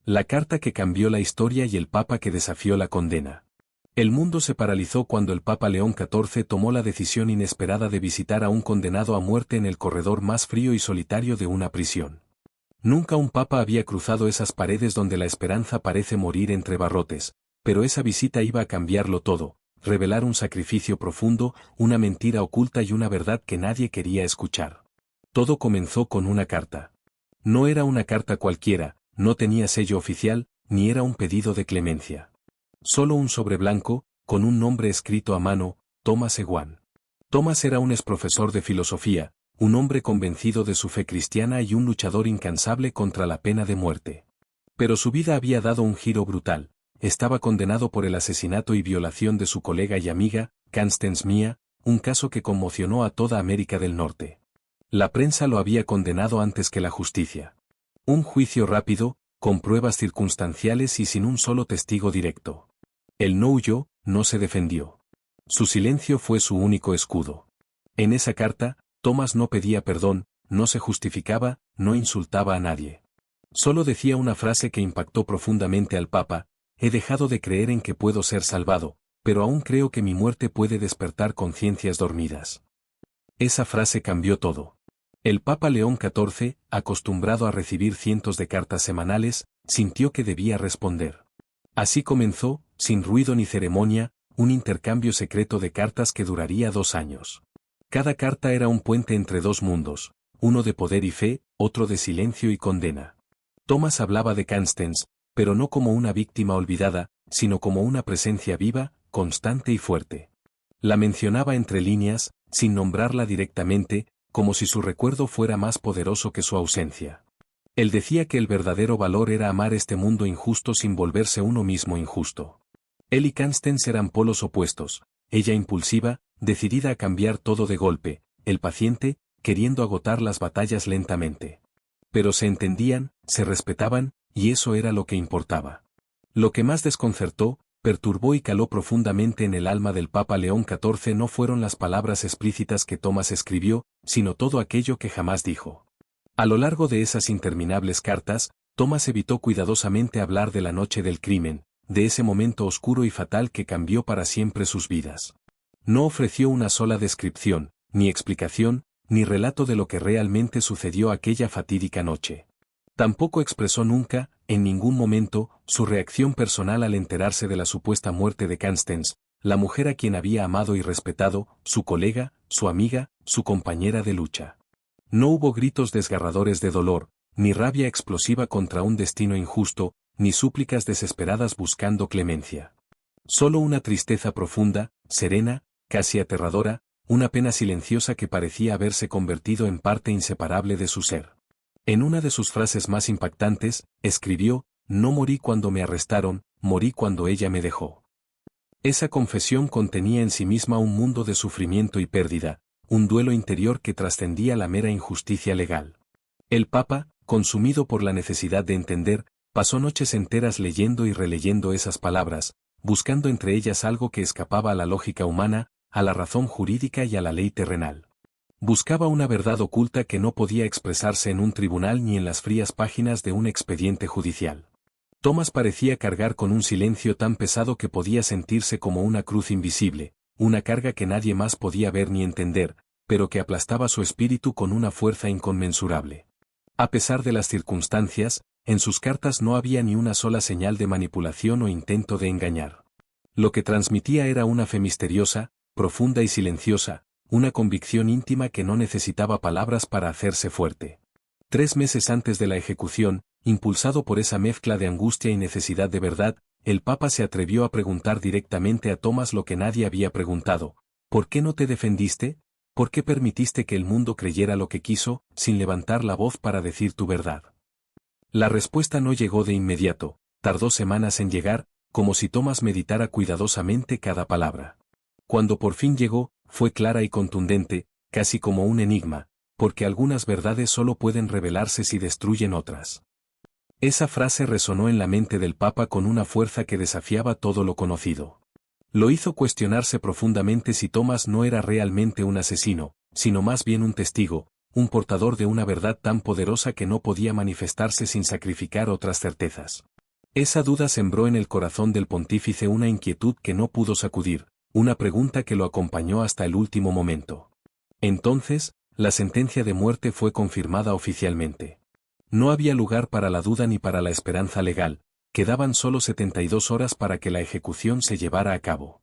La carta que cambió la historia y el Papa que desafió la condena. El mundo se paralizó cuando el Papa León XIV tomó la decisión inesperada de visitar a un condenado a muerte en el corredor más frío y solitario de una prisión. Nunca un papa había cruzado esas paredes donde la esperanza parece morir entre barrotes, pero esa visita iba a cambiarlo todo, revelar un sacrificio profundo, una mentira oculta y una verdad que nadie quería escuchar. Todo comenzó con una carta. No era una carta cualquiera, no tenía sello oficial, ni era un pedido de clemencia. Solo un sobre blanco, con un nombre escrito a mano, Thomas Ewan. Thomas era un exprofesor de filosofía, un hombre convencido de su fe cristiana y un luchador incansable contra la pena de muerte. Pero su vida había dado un giro brutal. Estaba condenado por el asesinato y violación de su colega y amiga, Constance Mia, un caso que conmocionó a toda América del Norte. La prensa lo había condenado antes que la justicia. Un juicio rápido, con pruebas circunstanciales y sin un solo testigo directo. Él no huyó, no se defendió. Su silencio fue su único escudo. En esa carta, Thomas no pedía perdón, no se justificaba, no insultaba a nadie. Solo decía una frase que impactó profundamente al Papa: he dejado de creer en que puedo ser salvado, pero aún creo que mi muerte puede despertar conciencias dormidas. Esa frase cambió todo. El Papa León XIV, acostumbrado a recibir cientos de cartas semanales, sintió que debía responder. Así comenzó, sin ruido ni ceremonia, un intercambio secreto de cartas que duraría 2 años. Cada carta era un puente entre dos mundos, uno de poder y fe, otro de silencio y condena. Thomas hablaba de Constance, pero no como una víctima olvidada, sino como una presencia viva, constante y fuerte. La mencionaba entre líneas, sin nombrarla directamente, como si su recuerdo fuera más poderoso que su ausencia. Él decía que el verdadero valor era amar este mundo injusto sin volverse uno mismo injusto. Él y Constance eran polos opuestos, ella impulsiva, decidida a cambiar todo de golpe, el paciente, queriendo agotar las batallas lentamente. Pero se entendían, se respetaban, y eso era lo que importaba. Lo que más desconcertó, perturbó y caló profundamente en el alma del Papa León XIV no fueron las palabras explícitas que Thomas escribió, sino todo aquello que jamás dijo. A lo largo de esas interminables cartas, Thomas evitó cuidadosamente hablar de la noche del crimen, de ese momento oscuro y fatal que cambió para siempre sus vidas. No ofreció una sola descripción, ni explicación, ni relato de lo que realmente sucedió aquella fatídica noche. Tampoco expresó nunca, en ningún momento, su reacción personal al enterarse de la supuesta muerte de Constance, la mujer a quien había amado y respetado, su colega, su amiga, su compañera de lucha. No hubo gritos desgarradores de dolor, ni rabia explosiva contra un destino injusto, ni súplicas desesperadas buscando clemencia. Solo una tristeza profunda, serena, casi aterradora, una pena silenciosa que parecía haberse convertido en parte inseparable de su ser. En una de sus frases más impactantes, escribió: no morí cuando me arrestaron, morí cuando ella me dejó. Esa confesión contenía en sí misma un mundo de sufrimiento y pérdida, un duelo interior que trascendía la mera injusticia legal. El Papa, consumido por la necesidad de entender, pasó noches enteras leyendo y releyendo esas palabras, buscando entre ellas algo que escapaba a la lógica humana, a la razón jurídica y a la ley terrenal. Buscaba una verdad oculta que no podía expresarse en un tribunal ni en las frías páginas de un expediente judicial. Thomas parecía cargar con un silencio tan pesado que podía sentirse como una cruz invisible, una carga que nadie más podía ver ni entender, pero que aplastaba su espíritu con una fuerza inconmensurable. A pesar de las circunstancias, en sus cartas no había ni una sola señal de manipulación o intento de engañar. Lo que transmitía era una fe misteriosa, profunda y silenciosa, una convicción íntima que no necesitaba palabras para hacerse fuerte. 3 meses antes de la ejecución, impulsado por esa mezcla de angustia y necesidad de verdad, el Papa se atrevió a preguntar directamente a Thomas lo que nadie había preguntado: ¿por qué no te defendiste? ¿Por qué permitiste que el mundo creyera lo que quiso, sin levantar la voz para decir tu verdad? La respuesta no llegó de inmediato, tardó semanas en llegar, como si Thomas meditara cuidadosamente cada palabra. Cuando por fin llegó, fue clara y contundente, casi como un enigma, porque algunas verdades solo pueden revelarse si destruyen otras. Esa frase resonó en la mente del Papa con una fuerza que desafiaba todo lo conocido. Lo hizo cuestionarse profundamente si Thomas no era realmente un asesino, sino más bien un testigo, un portador de una verdad tan poderosa que no podía manifestarse sin sacrificar otras certezas. Esa duda sembró en el corazón del pontífice una inquietud que no pudo sacudir, una pregunta que lo acompañó hasta el último momento. Entonces, la sentencia de muerte fue confirmada oficialmente. No había lugar para la duda ni para la esperanza legal, quedaban solo 72 horas para que la ejecución se llevara a cabo.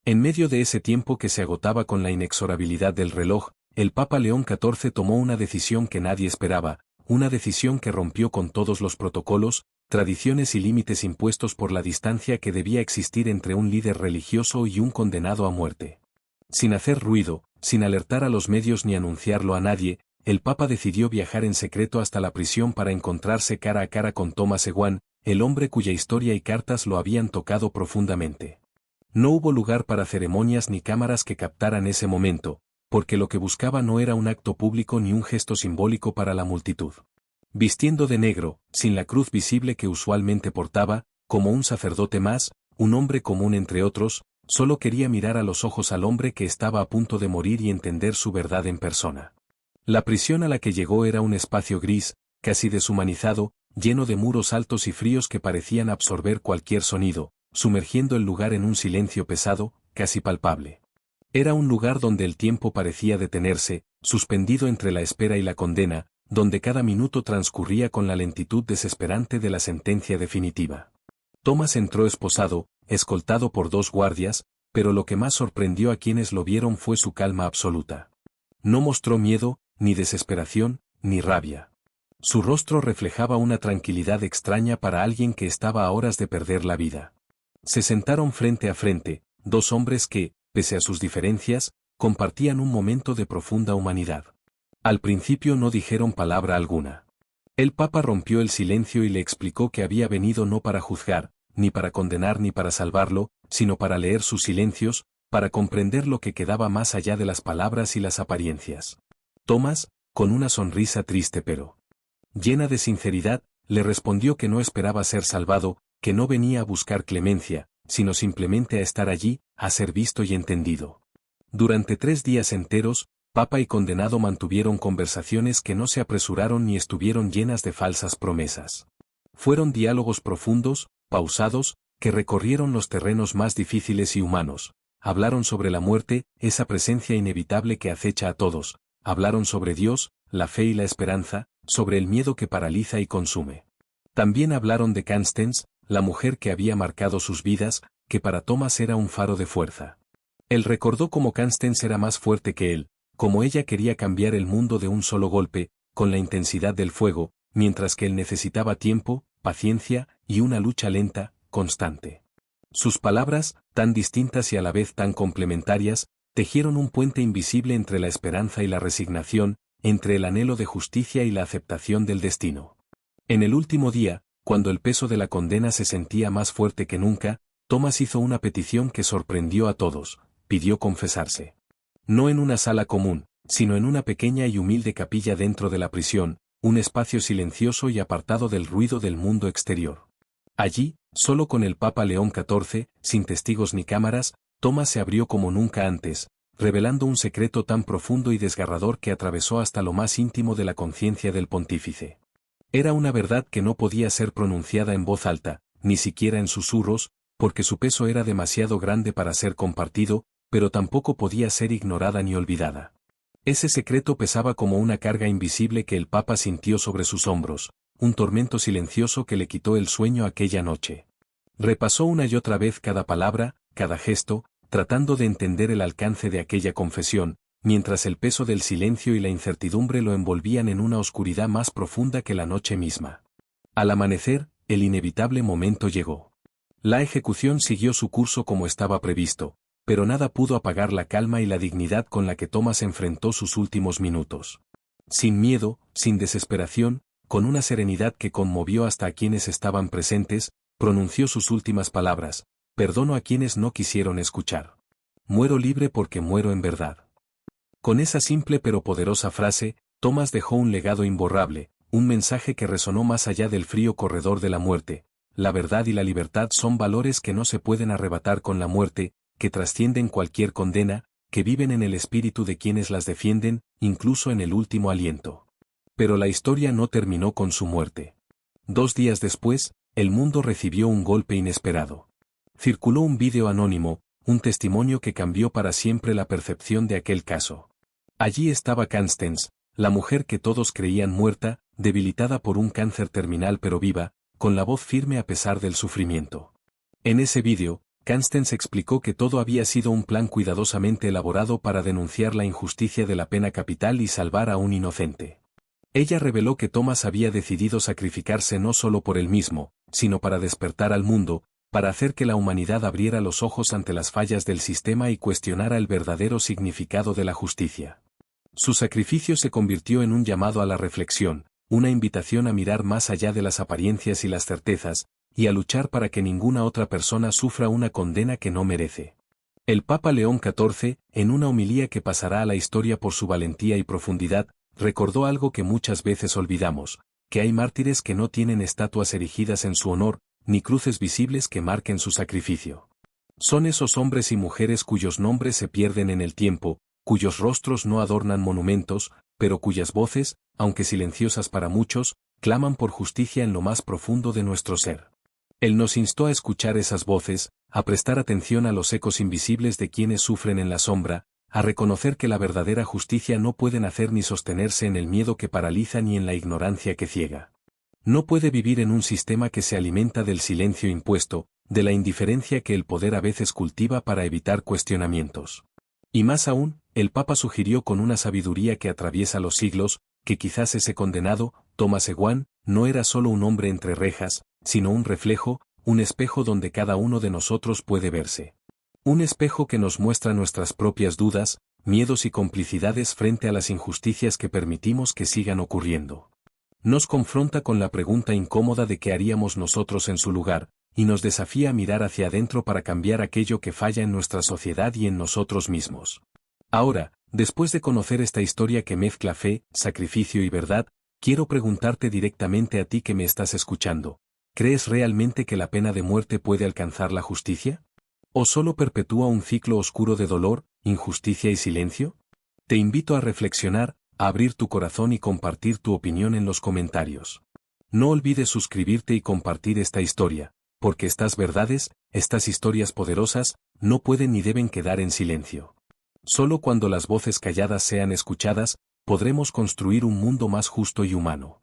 En medio de ese tiempo que se agotaba con la inexorabilidad del reloj, el Papa León XIV tomó una decisión que nadie esperaba, una decisión que rompió con todos los protocolos, tradiciones y límites impuestos por la distancia que debía existir entre un líder religioso y un condenado a muerte. Sin hacer ruido, sin alertar a los medios ni anunciarlo a nadie, el Papa decidió viajar en secreto hasta la prisión para encontrarse cara a cara con Thomas Ewan, el hombre cuya historia y cartas lo habían tocado profundamente. No hubo lugar para ceremonias ni cámaras que captaran ese momento, porque lo que buscaba no era un acto público ni un gesto simbólico para la multitud. Vistiendo de negro, sin la cruz visible que usualmente portaba, como un sacerdote más, un hombre común entre otros, solo quería mirar a los ojos al hombre que estaba a punto de morir y entender su verdad en persona. La prisión a la que llegó era un espacio gris, casi deshumanizado, lleno de muros altos y fríos que parecían absorber cualquier sonido, sumergiendo el lugar en un silencio pesado, casi palpable. Era un lugar donde el tiempo parecía detenerse, suspendido entre la espera y la condena, donde cada minuto transcurría con la lentitud desesperante de la sentencia definitiva. Thomas entró esposado, escoltado por 2 guardias, pero lo que más sorprendió a quienes lo vieron fue su calma absoluta. No mostró miedo, ni desesperación, ni rabia. Su rostro reflejaba una tranquilidad extraña para alguien que estaba a horas de perder la vida. Se sentaron frente a frente, 2 hombres que, pese a sus diferencias, compartían un momento de profunda humanidad. Al principio no dijeron palabra alguna. El Papa rompió el silencio y le explicó que había venido no para juzgar, ni para condenar ni para salvarlo, sino para leer sus silencios, para comprender lo que quedaba más allá de las palabras y las apariencias. Thomas, con una sonrisa triste pero llena de sinceridad, le respondió que no esperaba ser salvado, que no venía a buscar clemencia, sino simplemente a estar allí, a ser visto y entendido. Durante 3 días enteros, Papa y condenado mantuvieron conversaciones que no se apresuraron ni estuvieron llenas de falsas promesas. Fueron diálogos profundos, pausados, que recorrieron los terrenos más difíciles y humanos. Hablaron sobre la muerte, esa presencia inevitable que acecha a todos. Hablaron sobre Dios, la fe y la esperanza, sobre el miedo que paraliza y consume. También hablaron de Constance, la mujer que había marcado sus vidas, que para Thomas era un faro de fuerza. Él recordó cómo Constance era más fuerte que él, como ella quería cambiar el mundo de un solo golpe, con la intensidad del fuego, mientras que él necesitaba tiempo, paciencia y una lucha lenta, constante. Sus palabras, tan distintas y a la vez tan complementarias, tejieron un puente invisible entre la esperanza y la resignación, entre el anhelo de justicia y la aceptación del destino. En el último día, cuando el peso de la condena se sentía más fuerte que nunca, Thomas hizo una petición que sorprendió a todos, pidió confesarse. No en una sala común, sino en una pequeña y humilde capilla dentro de la prisión, un espacio silencioso y apartado del ruido del mundo exterior. Allí, solo con el Papa León XIV, sin testigos ni cámaras, Thomas se abrió como nunca antes, revelando un secreto tan profundo y desgarrador que atravesó hasta lo más íntimo de la conciencia del pontífice. Era una verdad que no podía ser pronunciada en voz alta, ni siquiera en susurros, porque su peso era demasiado grande para ser compartido, pero tampoco podía ser ignorada ni olvidada. Ese secreto pesaba como una carga invisible que el Papa sintió sobre sus hombros, un tormento silencioso que le quitó el sueño aquella noche. Repasó una y otra vez cada palabra, cada gesto, tratando de entender el alcance de aquella confesión, mientras el peso del silencio y la incertidumbre lo envolvían en una oscuridad más profunda que la noche misma. Al amanecer, el inevitable momento llegó. La ejecución siguió su curso como estaba previsto, pero nada pudo apagar la calma y la dignidad con la que Thomas enfrentó sus últimos minutos. Sin miedo, sin desesperación, con una serenidad que conmovió hasta a quienes estaban presentes, pronunció sus últimas palabras: perdono a quienes no quisieron escuchar. Muero libre porque muero en verdad. Con esa simple pero poderosa frase, Thomas dejó un legado imborrable, un mensaje que resonó más allá del frío corredor de la muerte. La verdad y la libertad son valores que no se pueden arrebatar con la muerte, que trascienden cualquier condena, que viven en el espíritu de quienes las defienden, incluso en el último aliento. Pero la historia no terminó con su muerte. 2 días después, el mundo recibió un golpe inesperado. Circuló un vídeo anónimo, un testimonio que cambió para siempre la percepción de aquel caso. Allí estaba Constance, la mujer que todos creían muerta, debilitada por un cáncer terminal pero viva, con la voz firme a pesar del sufrimiento. En ese vídeo, Constance explicó que todo había sido un plan cuidadosamente elaborado para denunciar la injusticia de la pena capital y salvar a un inocente. Ella reveló que Thomas había decidido sacrificarse no solo por él mismo, sino para despertar al mundo, para hacer que la humanidad abriera los ojos ante las fallas del sistema y cuestionara el verdadero significado de la justicia. Su sacrificio se convirtió en un llamado a la reflexión, una invitación a mirar más allá de las apariencias y las certezas, y a luchar para que ninguna otra persona sufra una condena que no merece. El Papa León XIV, en una homilía que pasará a la historia por su valentía y profundidad, recordó algo que muchas veces olvidamos, que hay mártires que no tienen estatuas erigidas en su honor, ni cruces visibles que marquen su sacrificio. Son esos hombres y mujeres cuyos nombres se pierden en el tiempo, cuyos rostros no adornan monumentos, pero cuyas voces, aunque silenciosas para muchos, claman por justicia en lo más profundo de nuestro ser. Él nos instó a escuchar esas voces, a prestar atención a los ecos invisibles de quienes sufren en la sombra, a reconocer que la verdadera justicia no puede nacer ni sostenerse en el miedo que paraliza ni en la ignorancia que ciega. No puede vivir en un sistema que se alimenta del silencio impuesto, de la indiferencia que el poder a veces cultiva para evitar cuestionamientos. Y más aún, el Papa sugirió con una sabiduría que atraviesa los siglos, que quizás ese condenado, Thomas Ewan, no era solo un hombre entre rejas, sino un reflejo, un espejo donde cada uno de nosotros puede verse. Un espejo que nos muestra nuestras propias dudas, miedos y complicidades frente a las injusticias que permitimos que sigan ocurriendo. Nos confronta con la pregunta incómoda de qué haríamos nosotros en su lugar, y nos desafía a mirar hacia adentro para cambiar aquello que falla en nuestra sociedad y en nosotros mismos. Ahora, después de conocer esta historia que mezcla fe, sacrificio y verdad, quiero preguntarte directamente a ti que me estás escuchando, ¿crees realmente que la pena de muerte puede alcanzar la justicia? ¿O solo perpetúa un ciclo oscuro de dolor, injusticia y silencio? Te invito a reflexionar, a abrir tu corazón y compartir tu opinión en los comentarios. No olvides suscribirte y compartir esta historia, porque estas verdades, estas historias poderosas, no pueden ni deben quedar en silencio. Solo cuando las voces calladas sean escuchadas, podremos construir un mundo más justo y humano.